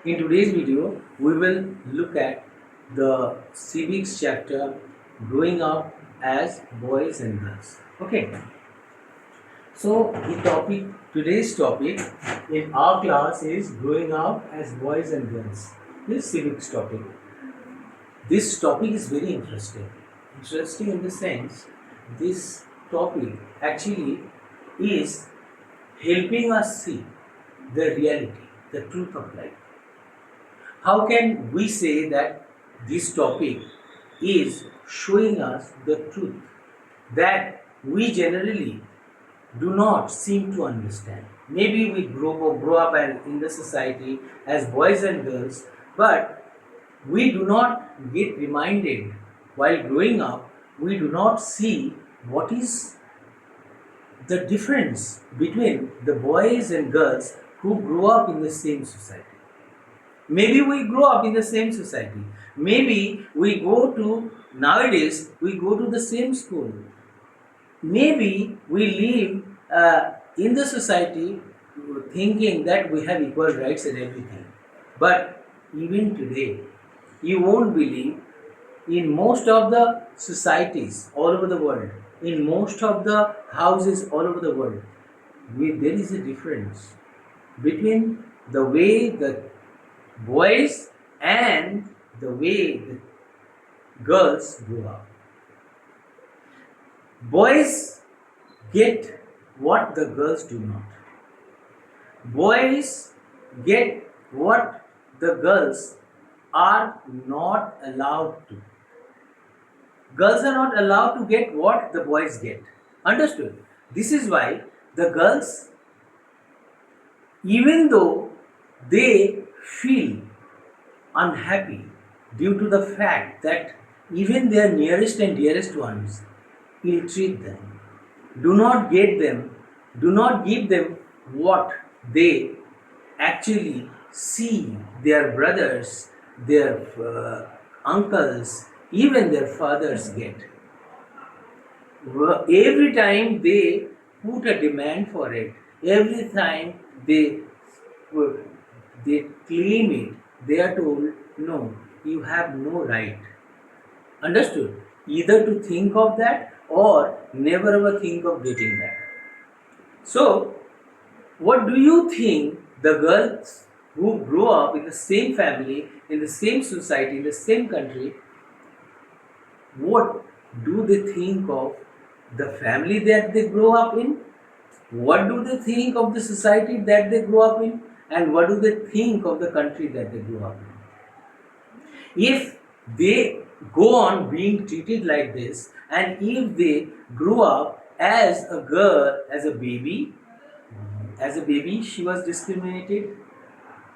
In today's video, we will look at the civics chapter growing up as boys and girls. Okay, so today's topic in our class is growing up as boys and girls. This civics topic. This topic is very interesting. Interesting in the sense this topic actually is helping us see the reality, the truth of life. How can we say that this topic is showing us the truth that we generally do not seem to understand? Maybe we grow up in the society as boys and girls, but we do not get reminded while growing up, we do not see what is the difference between the boys and girls who grow up in the same society. Maybe we grow up in the same society. Maybe nowadays, we go to the same school. Maybe we live in the society thinking that we have equal rights and everything. But even today, you won't believe, in most of the societies all over the world, in most of the houses all over the world, there is a difference between the way the boys and the way the girls grow up. Boys get what the girls do not. Boys get what the girls are not allowed to. Girls are not allowed to get what the boys get. Understood? This is why the girls, even though they feel unhappy due to the fact that even their nearest and dearest ones ill-treat them, do not give them what they actually see their brothers, their uncles, even their fathers get. Every time they put a demand for it, every time they claim it, they are told, no, you have no right. Understood? Either to think of that or never ever think of getting that. So, what do you think the girls who grow up in the same family, in the same society, in the same country, what do they think of the family that they grow up in? What do they think of the society that they grow up in? And what do they think of the country that they grow up in? If they go on being treated like this, and if they grew up as a girl, as a baby, she was discriminated.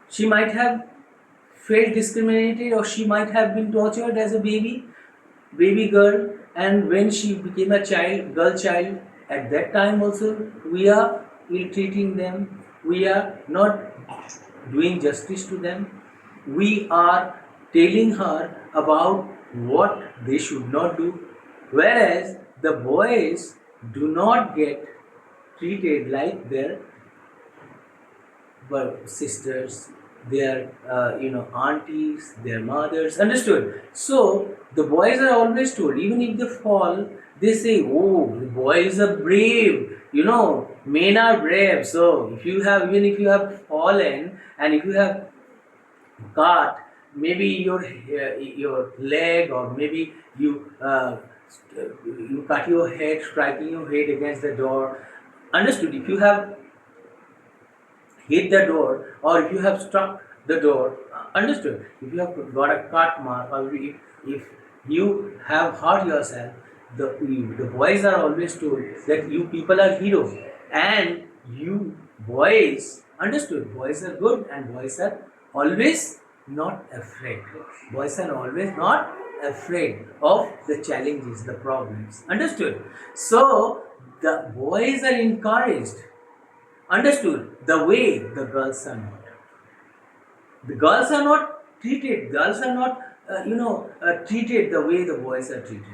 She might have felt discriminated, or she might have been tortured as a baby girl, and when she became a girl child, at that time also we are ill-treating them, we are not doing justice to them, we are telling her about what they should not do, whereas the boys do not get treated like their sisters, their aunties, their mothers. Understood? So the boys are always told, even if they fall, they say, oh, the boys are brave. Men are brave. So even if you have fallen, and if you have cut maybe your leg, or maybe you cut your head, striking your head against the door. Understood? If you have hit the door, or if you have struck the door, understood, if you have got a cut mark, or if you have hurt yourself, the boys are always told that you people are heroes, and you boys, understood, boys are good, and boys are always not afraid. Boys are always not afraid of the challenges, the problems. Understood? So the boys are encouraged. Understood? The way the girls are not. The girls are not treated. Girls are not, treated the way the boys are treated.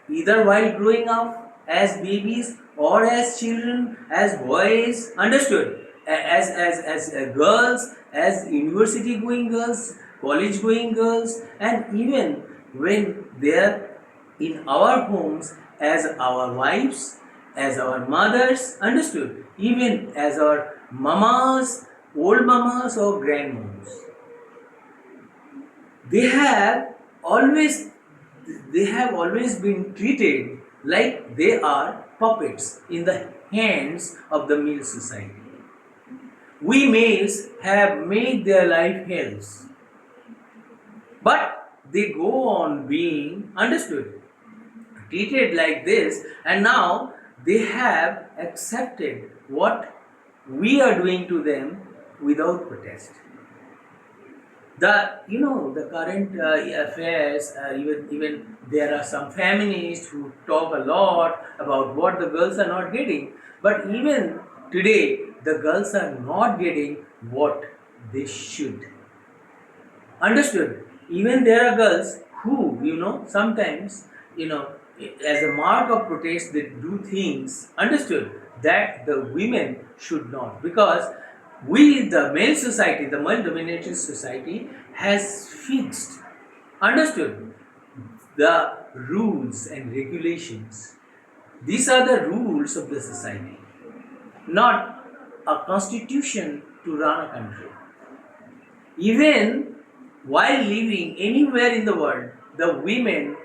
Either while growing up as babies, or as children, as boys. Understood? girls, as university going girls, college going girls, and even when they are in our homes as our wives, as our mothers, understood, even as our mamas, old mamas or grandmoms. They have always they have always been treated like they are puppets in the hands of the male society. We males have made their life hells, but they go on being understood, treated like this, and now they have accepted what we are doing to them without protest. The current affairs, even there are some feminists who talk a lot about what the girls are not getting, but even today the girls are not getting what they should. Understood? Even there are girls who, sometimes, as a mark of protest, they do things, understood, that the women should not. Because we, the male society, the male dominated society, has fixed, understood, the rules and regulations. These are the rules of the society, not a constitution to run a country. Even while living anywhere in the world, the women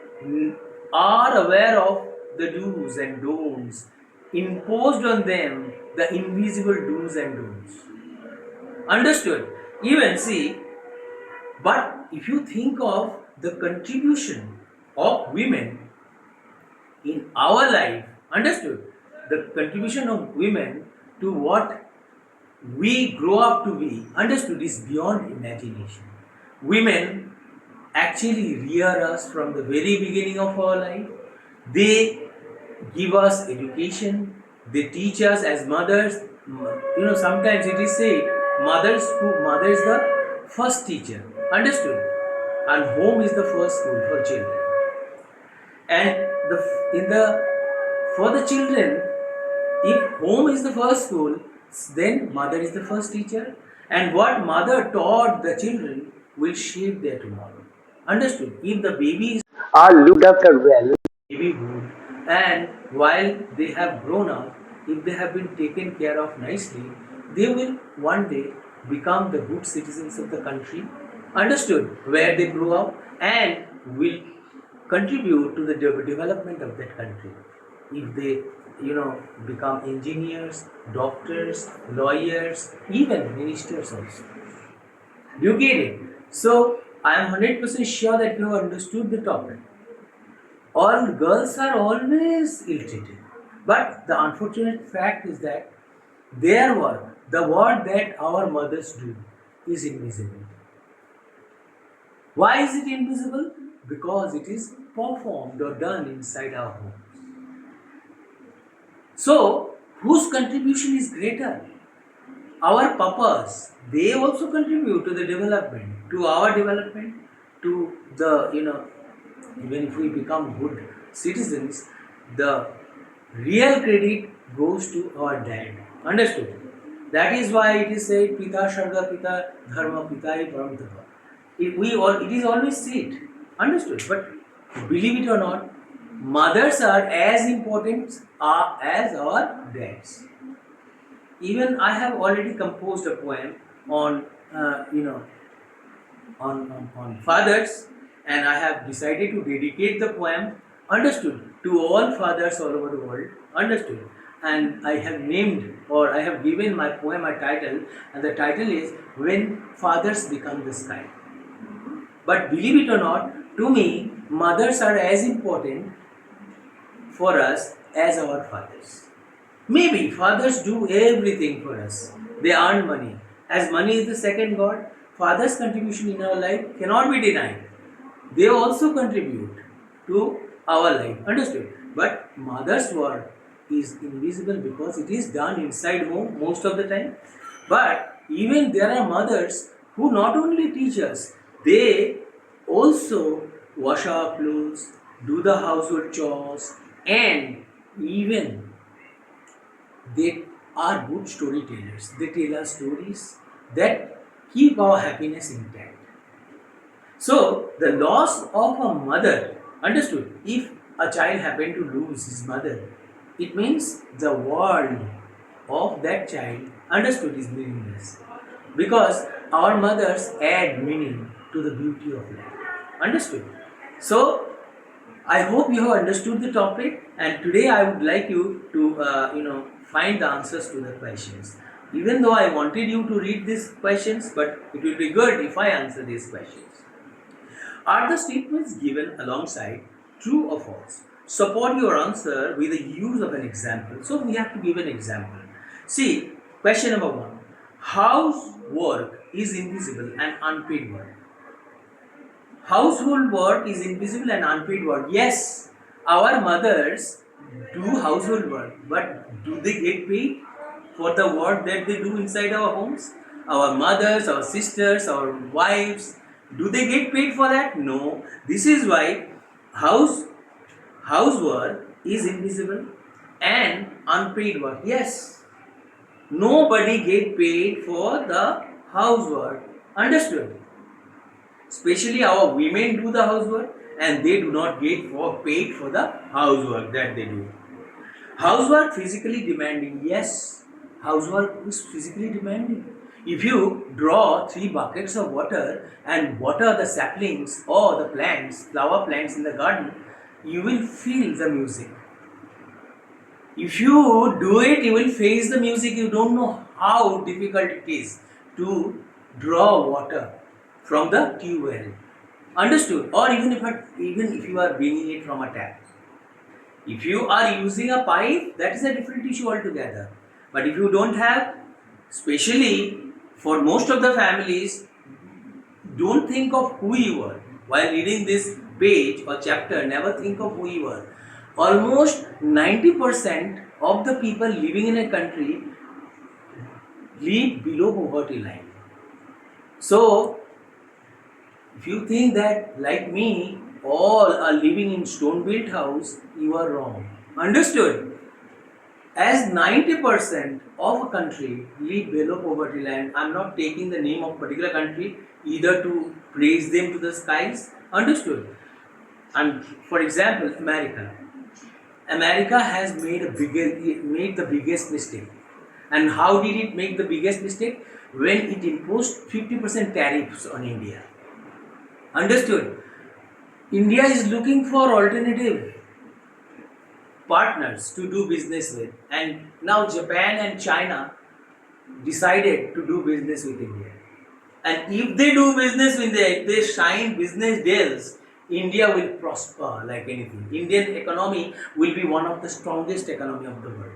are aware of the do's and don'ts imposed on them, the invisible do's and don'ts. Understood? Even see, but if you think of the contribution of women in our life, understood? The contribution of women to what we grow up to be, understood, is beyond imagination. Women actually rear us from the very beginning of our life. They give us education. They teach us as mothers. Sometimes it is said mother is the first teacher. Understood? And home is the first school for children. And for the children, if home is the first school, then mother is the first teacher, and what mother taught the children will shape their tomorrow. Understood? If the babies are looked after well, babyhood, and while they have grown up, if they have been taken care of nicely, they will one day become the good citizens of the country. Understood? Where they grow up, and will contribute to the development of that country. If they become engineers, doctors, lawyers, even ministers also. Do you get it? So I am 100% sure that you have understood the topic. All girls are always ill-treated, but the unfortunate fact is that their work, the work that our mothers do, is invisible. Why is it invisible? Because it is performed or done inside our homes. So, whose contribution is greater? Our papas, they also contribute to the development, to our development, to the, even if we become good citizens, the real credit goes to our dad. Understood? That is why it is said, Pita Sharga Pita Dharma Pitai Paramtapa. It is always said. Understood? But believe it or not, mothers are as important as our dads. Even I have already composed a poem on on fathers, and I have decided to dedicate the poem, understood, to all fathers all over the world, understood. And I have named, or I have given my poem a title, and the title is When Fathers Become the Sky. But believe it or not, to me, mothers are as important for us as our fathers. Maybe fathers do everything for us. They earn money. As money is the second God, father's contribution in our life cannot be denied. They also contribute to our life. Understood? But mother's work is invisible because it is done inside home most of the time. But even there are mothers who not only teach us, they also wash our clothes, do the household chores, and even they are good storytellers. They tell us stories that keep our happiness intact. So, the loss of a mother, understood, if a child happened to lose his mother, it means the world of that child, understood, is meaningless. Because our mothers add meaning to the beauty of life. Understood? So, I hope you have understood the topic, and today I would like you to, find the answers to the questions. Even though I wanted you to read these questions, but it will be good if I answer these questions. Are the statements given alongside true or false? Support your answer with the use of an example. So we have to give an example. See, question number 1. Housework is invisible and unpaid work. Household work is invisible and unpaid work. Yes, our mothers do household work, but do they get paid for the work that they do inside our homes? Our mothers, our sisters, our wives, do they get paid for that? No. This is why house housework is invisible and unpaid work. Yes, nobody get paid for the housework. Understood? Especially our women do the housework and they do not get paid for the housework that they do. Housework physically demanding. Yes, housework is physically demanding. If you draw 3 buckets of water and water the saplings or the plants, flower plants in the garden, you will feel the music. If you do it, you will face the music. You don't know how difficult it is to draw water from the tube well. Understood? Or even if you are bringing it from a tap. If you are using a pipe, that is a different issue altogether. But if you don't have, especially for most of the families, don't think of who you are. While reading this page or chapter, never think of who you are. Almost 90% of the people living in a country live below poverty line. So, if you think that, like me, all are living in stone built house, you are wrong. Understood? As 90% of a country live below poverty line, I am not taking the name of particular country either to praise them to the skies. Understood? And for example, America has made the biggest mistake. And how did it make the biggest mistake? When it imposed 50% tariffs on India. Understood? India is looking for alternative partners to do business with, and now Japan and China decided to do business with India. And if they do business with India, if they sign business deals, India will prosper like anything. Indian economy will be one of the strongest economy of the world.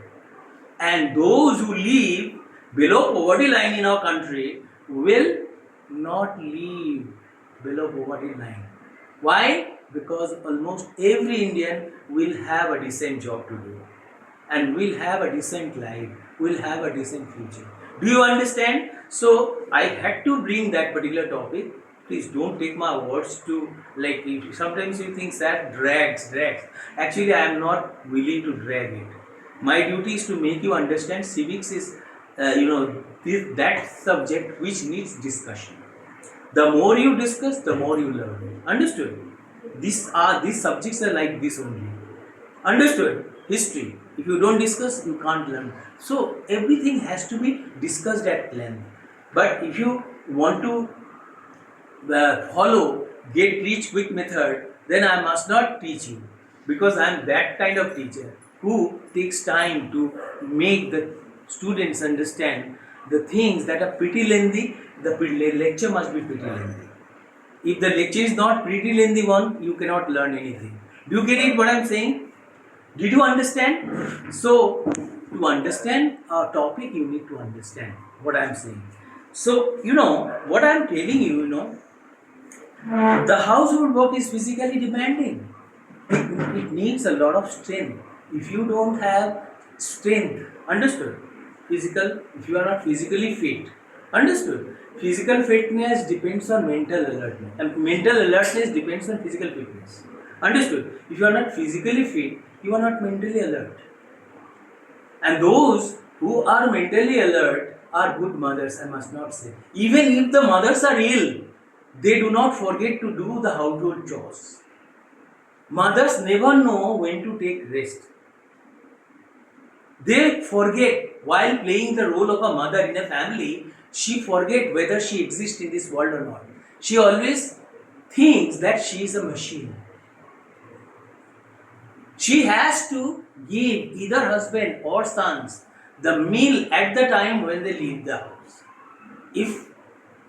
And those who live below poverty line in our country will not live below poverty line. Why? Because almost every Indian will have a decent job to do and will have a decent life, will have a decent future. Do you understand? So I had to bring that particular topic. Please don't take my words to, like, if sometimes you think that drags. Actually, I am not willing to drag it. My duty is to make you understand civics is, that subject which needs discussion. The more you discuss, the more you learn. Understood? These subjects are like this only. Understood? History. If you don't discuss, you can't learn. So everything has to be discussed at length. But if you want to follow get rich quick method, then I must not teach you, because I am that kind of teacher who takes time to make the students understand the things that are pretty lengthy. The lecture must be pretty lengthy. If the lecture is not pretty lengthy one, you cannot learn anything. Do you get it what I am saying? Did you understand? So, to understand a topic, you need to understand what I am saying. So, what I am telling you, the household work is physically demanding. It needs a lot of strength. If you don't have strength, understood? Physical, if you are not physically fit, understood? Physical fitness depends on mental alertness, and mental alertness depends on physical fitness. Understood? If you are not physically fit, you are not mentally alert. And those who are mentally alert are good mothers, I must not say. Even if the mothers are ill, they do not forget to do the household chores. Mothers never know when to take rest. They forget while playing the role of a mother in a family, she forget whether she exists in this world or not. She always thinks that she is a machine. She has to give either husband or sons the meal at the time when they leave the house. If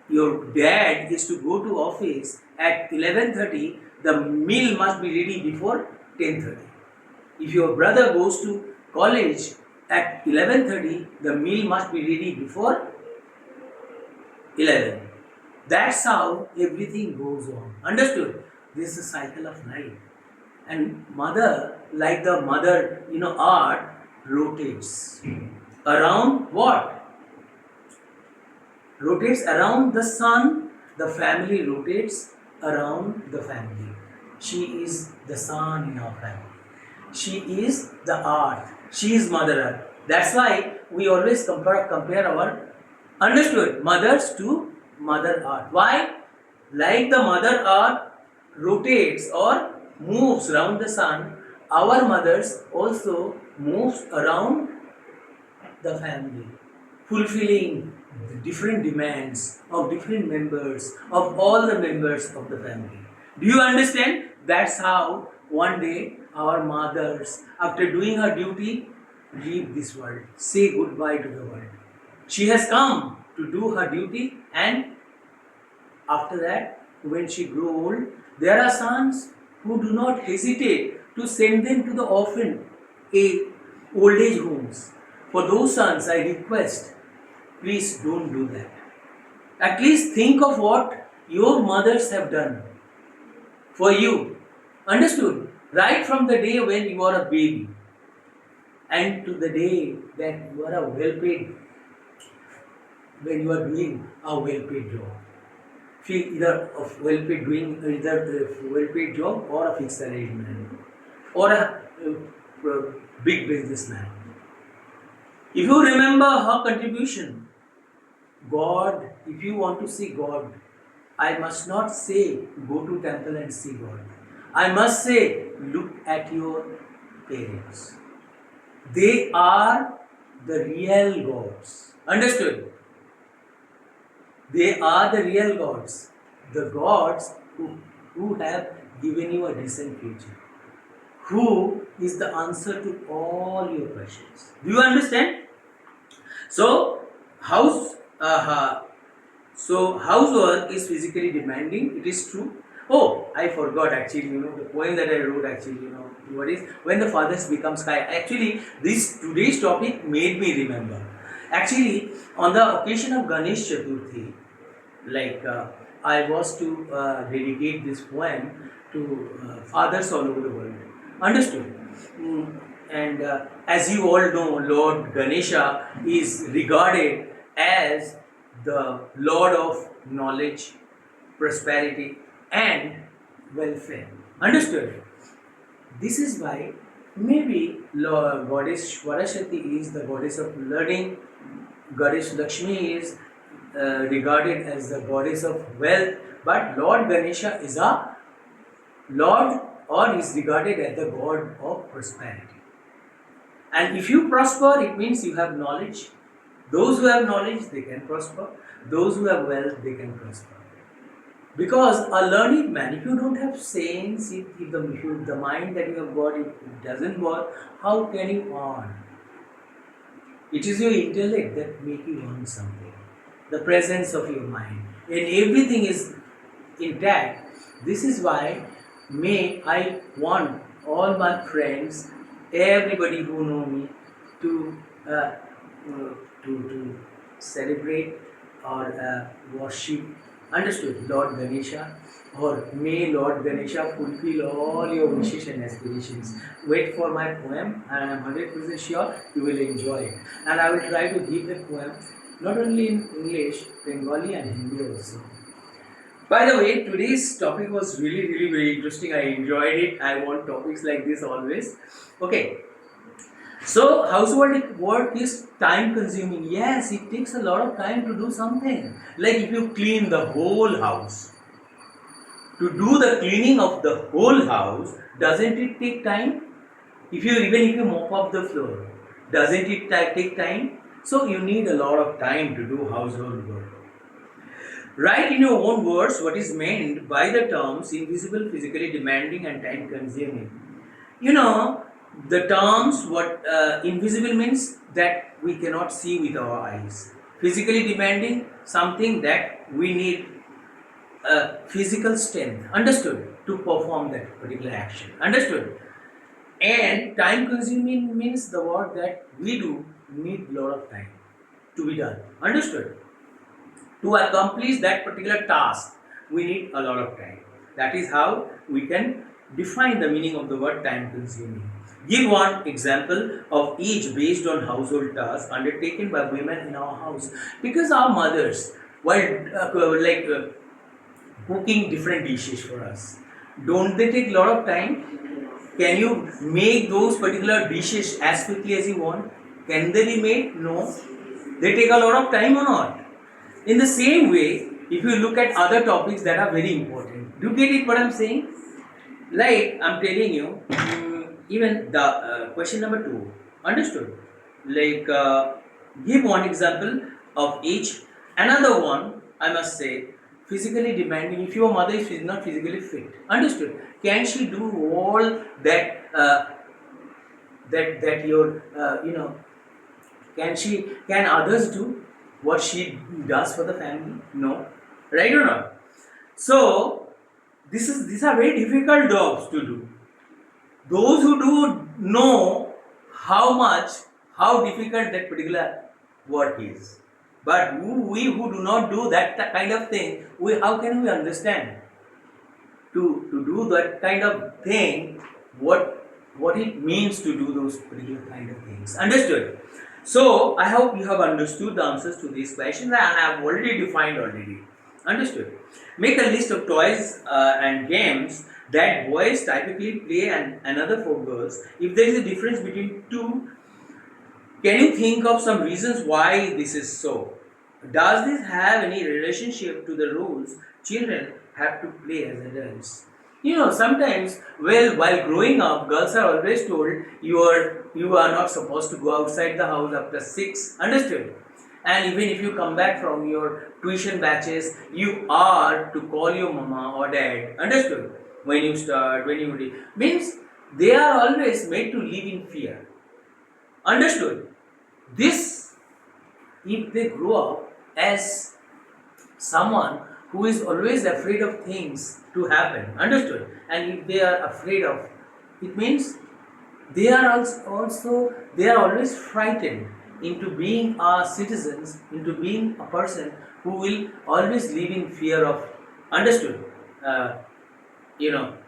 your dad is to go to office at 11:30, the meal must be ready before 10:30. If your brother goes to college at 11:30, the meal must be ready before 11. That's how everything goes on. Understood? This is a cycle of life. And mother, like the mother, art rotates around what? Rotates around the sun, the family rotates around the family. She is the sun in our family. She is the art. She is mother earth. That's why we always compare our understood mothers to mother earth. Why? Like the mother earth rotates or moves around the sun, our mothers also moves around the family, fulfilling the different demands of different members, of all the members of the family. Do you understand? That's how one day our mothers, after doing her duty, leave this world, say goodbye to the world. She has come to do her duty, and after that, when she grew old, there are sons who do not hesitate to send them to the orphan old age homes. For those sons, I request, please don't do that. At least think of what your mothers have done for you. Understood? Right from the day when you are a baby and to the day that you are a well-paid, when you are doing a well-paid job. Feel either of well-paid doing either a well-paid job or a fixed salary man or a big businessman. If you remember her contribution, God, if you want to see God, I must not say go to temple and see God. I must say look at your parents. They are the real gods. Understood? They are the real gods. The gods who have given you a decent future. Who is the answer to all your questions. Do you understand? So, housework is physically demanding. It is true. Oh, I forgot actually. The poem that I wrote actually. What is when the fathers become sky. Actually, this today's topic made me remember. Actually, on the occasion of Ganesh Chaturthi, I was to dedicate this poem to fathers all over the world. Understood? And as you all know, Lord Ganesha is regarded as the Lord of knowledge, prosperity, and welfare. Understood? This is why maybe Goddess Swarashati is the goddess of learning, Goddess Lakshmi is regarded as the goddess of wealth, but Lord Ganesha is a Lord or is regarded as the god of prosperity. And if you prosper, it means you have knowledge. Those who have knowledge, they can prosper. Those who have wealth, they can prosper. Because a learned man, if you don't have sense, if the mind that you have got, it doesn't work, how can you earn? It is your intellect that make you earn something. The presence of your mind. And everything is intact. This is why I want all my friends, everybody who know me, to celebrate or worship. Understood? Lord Ganesha, or may Lord Ganesha fulfill all your wishes and aspirations. Wait for my poem, and I am 100% sure you will enjoy it. And I will try to give the poem not only in English, Bengali, and Hindi also. By the way, today's topic was really, very interesting. I enjoyed it. I want topics like this always. Okay. So household work is time consuming. Yes, it takes a lot of time to do something. Like if you clean the whole house, to do the cleaning of the whole house, doesn't it take time? If you even if you mop up the floor, doesn't it take time? So you need a lot of time to do household work. Write in your own words what is meant by the terms invisible, physically demanding, and time consuming. You know, the terms what invisible means that we cannot see with our eyes. Physically demanding, something that we need physical strength, understood, to perform that particular action, understood. And time consuming means the work that we do need a lot of time to be done, understood. To accomplish that particular task, we need a lot of time. That is how we can define the meaning of the word time consuming. Give one example of each based on household tasks undertaken by women in our house. Because our mothers, while cooking different dishes for us, don't they take a lot of time? Can you make those particular dishes as quickly as you want? Can they be made? No. They take a lot of time or not? In the same way, if you look at other topics that are very important, do you get it what I'm saying? Like I'm telling you, even the question number 2, understood? Like give one example of each. Another one, I must say, physically demanding. If your mother is not physically fit, understood? Can she do all that that your can others do what she does for the family? No, right or not? So these are very difficult jobs to do. Those who do know how difficult that particular work is. But we who do not do that kind of thing, how can we understand? To do that kind of thing, what it means to do those particular kind of things. Understood? So I hope you have understood the answers to these questions, and I have already defined already. Understood? Make a list of toys and games that boys typically play and another for girls. If there is a difference between two, can you think of some reasons why this is so? Does this have any relationship to the rules children have to play as adults? Sometimes, while growing up, girls are always told you are not supposed to go outside the house after 6. Understood? And even if you come back from your tuition batches, you are to call your mama or dad. Understood? When you means they are always made to live in fear. Understood? This, if they grow up as someone who is always afraid of things to happen, understood? And if they are afraid of, it means they are they are always frightened into being citizens, into being a person who will always live in fear of, understood?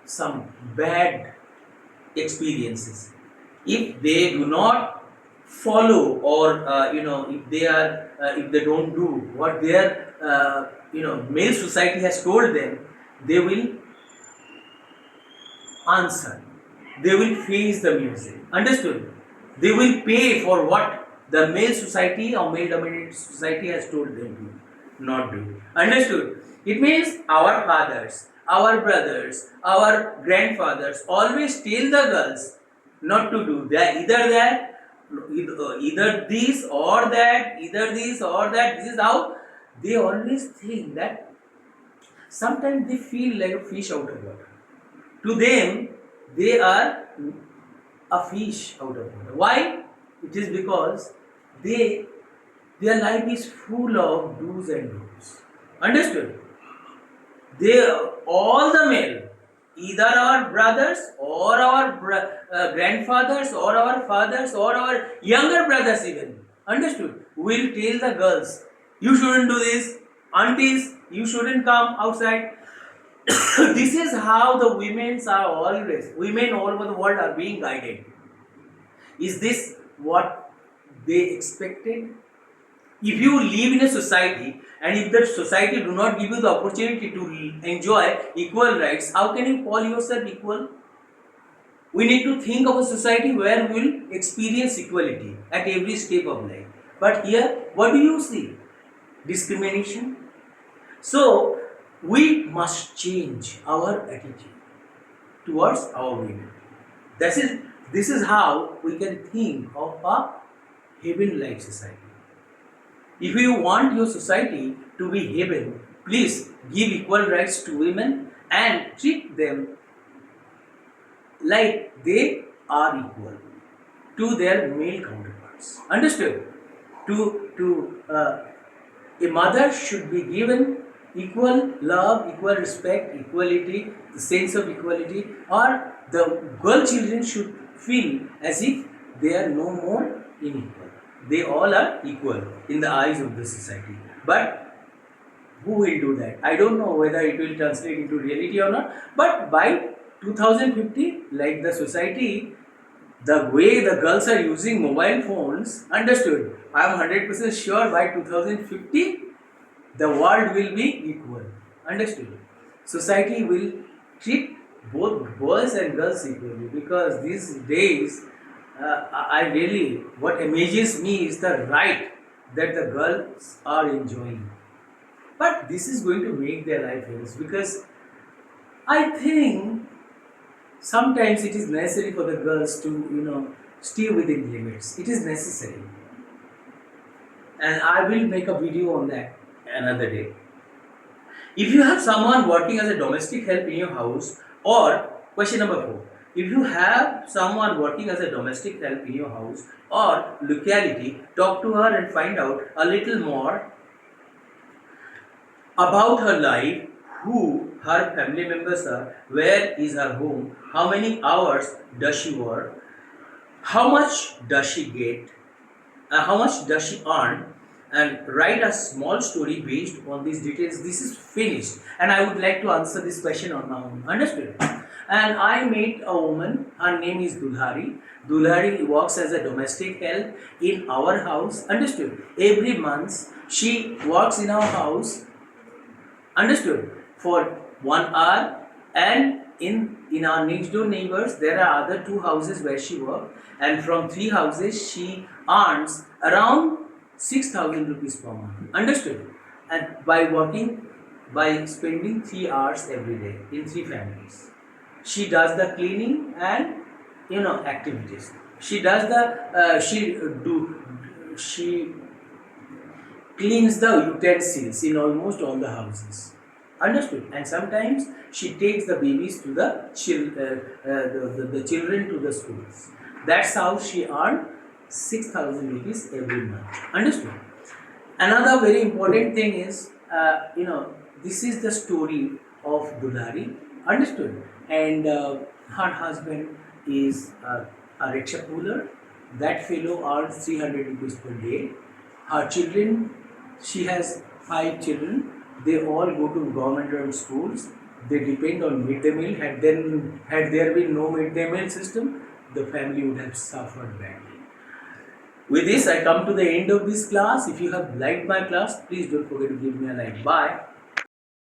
Some bad experiences. If they do not follow, or if they don't do what their male society has told them, they will answer. They will face the music. Understood? They will pay for what the male society or male dominated society has told them to not do. Understood? It means our fathers, our brothers, our grandfathers always tell the girls not to do that, either this or that, either this or that. This is how they always think that. Sometimes they feel like a fish out of water. To them, they are a fish out of water. Why? It is because their life is full of do's and don'ts. Understood? All the male, either our brothers or our grandfathers or our fathers or our younger brothers even, understood, will tell the girls, you shouldn't do this, aunties, you shouldn't come outside. This is how the women all over the world are being guided. Is this what they expected? If you live in a society and if that society do not give you the opportunity to enjoy equal rights, how can you call yourself equal? We need to think of a society where we will experience equality at every step of life. But here, what do you see? Discrimination. So, we must change our attitude towards our women. This is how we can think of a heaven-like society. If you want your society to be heaven, please give equal rights to women and treat them like they are equal to their male counterparts. Understood? A mother should be given equal love, equal respect, equality, the sense of equality, or the girl children should feel as if they are no more unequal. They all are equal in the eyes of the society. But who will do that? I don't know whether it will translate into reality or not. But by 2050, like the society, the way the girls are using mobile phones, understood. I am 100% sure by 2050, the world will be equal. Understood? Society will treat both boys and girls equally, because these days, I really, what amazes me is the right that the girls are enjoying. But this is going to make their life worse, because I think sometimes it is necessary for the girls to, stay within limits. It is necessary. And I will make a video on that another day. If you have someone working as a domestic help in your house, or question number 4, if you have someone working as a domestic help in your house or locality, talk to her and find out a little more about her life, who her family members are, where is her home, how many hours does she work, how much does she get, how much does she earn, and write a small story based on these details. This is finished, and I would like to answer this question on my own. Understood? And I met a woman, her name is Dulhari. Dulhari works as a domestic help in our house. Understood? Every month she works in our house. Understood? For 1 hour, and in our next door neighbors there are other 2 houses where she works, and from 3 houses she earns around 6,000 rupees per month. Understood? And by spending 3 hours every day in 3 families, she does the cleaning and activities. She does the she cleans the utensils in almost all the houses. Understood? And sometimes she takes the babies to the children to the schools. That's how she earned 6,000 rupees every month. Understood? Another very important thing is, this is the story of Dulhari. Understood? And her husband is a rickshaw puller. That fellow earns 300 rupees per day. Her children, she has 5 children. They all go to government-run schools. They depend on midday meal. Had there been no midday meal system, the family would have suffered badly. With this, I come to the end of this class. If you have liked my class, please don't forget to give me a like. Bye.